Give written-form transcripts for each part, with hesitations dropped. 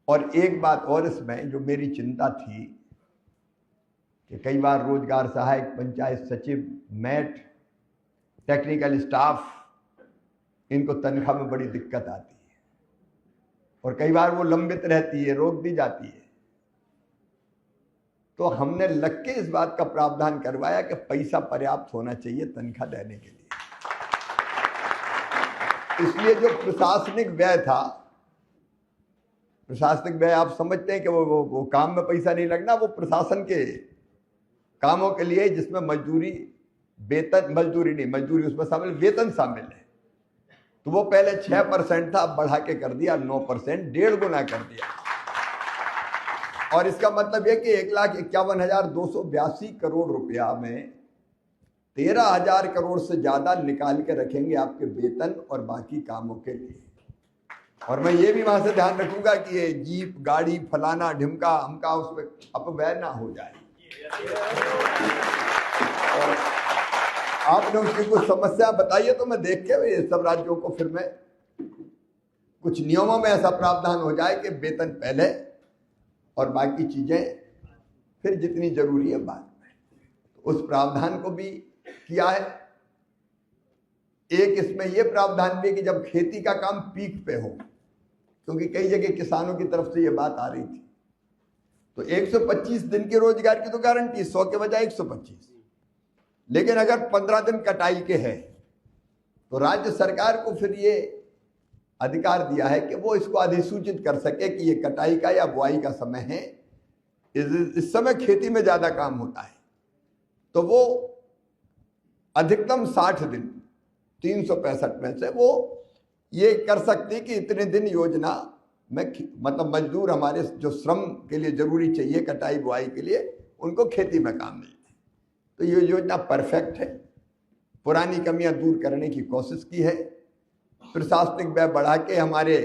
और एक बात और इसमें जो मेरी चिंता थी कि कई बार रोजगार सहायक, पंचायत सचिव, मैट, टेक्निकल स्टाफ, इनको तनख्वाह में बड़ी दिक्कत आती है और कई बार वो लंबित रहती है, रोक दी जाती है। तो हमने लग के इस बात का प्रावधान करवाया कि पैसा पर्याप्त होना चाहिए तनख्वाह देने के लिए। इसलिए जो प्रशासनिक व्यय था, प्रशासनिक व्यय आप समझते हैं कि वो काम में पैसा नहीं लगना, वो प्रशासन के कामों के लिए जिसमें मजदूरी, वेतन, मजदूरी नहीं, मजदूरी उसमें शामिल, वेतन शामिल है। तो वो पहले 6% था, अब बढ़ा के कर दिया 9%, 1.5 गुना कर दिया। और इसका मतलब यह कि 1,51,282 करोड़ रुपया में 13,000 करोड़ से ज्यादा निकाल के रखेंगे आपके वेतन और बाकी कामों के लिए। और मैं ये भी वहां से ध्यान रखूंगा कि ये जीप, गाड़ी, फलाना ढिमका हमका उसमें अपव्यय ना हो जाए। और आपने उसकी कुछ समस्या बताई है तो मैं देख के ये सब राज्यों को फिर मैं कुछ नियमों में ऐसा प्रावधान हो जाए कि वेतन पहले और बाकी चीजें फिर जितनी जरूरी है बाद में। तो उस प्रावधान को भी किया है। एक इसमें यह प्रावधान भी है कि जब खेती का काम पीक पे हो, क्योंकि कई जगह किसानों की तरफ से यह बात आ रही थी, तो 125 दिन के रोजगार की तो गारंटी, 100 के बजाय 125। लेकिन अगर 15 दिन कटाई के है तो राज्य सरकार को फिर ये अधिकार दिया है कि वो इसको अधिसूचित कर सके कि ये कटाई का या बुआई का समय है, इस समय खेती में ज्यादा काम होता है। तो वो अधिकतम 60 दिन, 365 में से वो ये कर सकती कि इतने दिन योजना में, मतलब मजदूर हमारे जो श्रम के लिए जरूरी चाहिए कटाई बुआई के लिए, उनको खेती में काम मिलता है। तो ये योजना परफेक्ट है, पुरानी कमियां दूर करने की कोशिश की है, प्रशासनिक व्यय बढ़ा के हमारे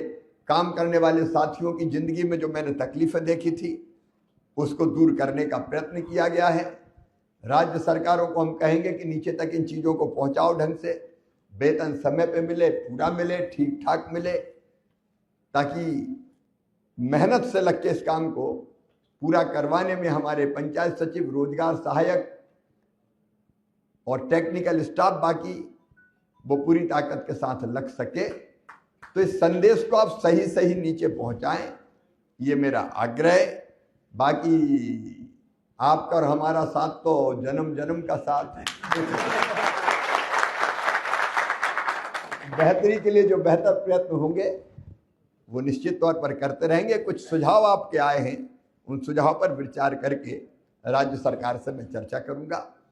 काम करने वाले साथियों की जिंदगी में जो मैंने तकलीफें देखी थी उसको दूर करने का प्रयत्न किया गया है। राज्य सरकारों को हम कहेंगे कि नीचे तक इन चीजों को पहुंचाओ ढंग से, वेतन समय पे मिले, पूरा मिले, ठीक ठाक मिले, ताकि मेहनत से लग के इस काम को पूरा करवाने में हमारे पंचायत सचिव, रोजगार सहायक और टेक्निकल स्टाफ बाकी वो पूरी ताकत के साथ लग सके। तो इस संदेश को आप सही सही नीचे पहुंचाएं, ये मेरा आग्रह है। बाकी आपका और हमारा साथ तो जन्म जन्म का साथ है। बेहतरी के लिए जो बेहतर प्रयत्न होंगे वो निश्चित तौर पर करते रहेंगे। कुछ सुझाव आपके आए हैं, उन सुझाव पर विचार करके राज्य सरकार से मैं चर्चा करूंगा।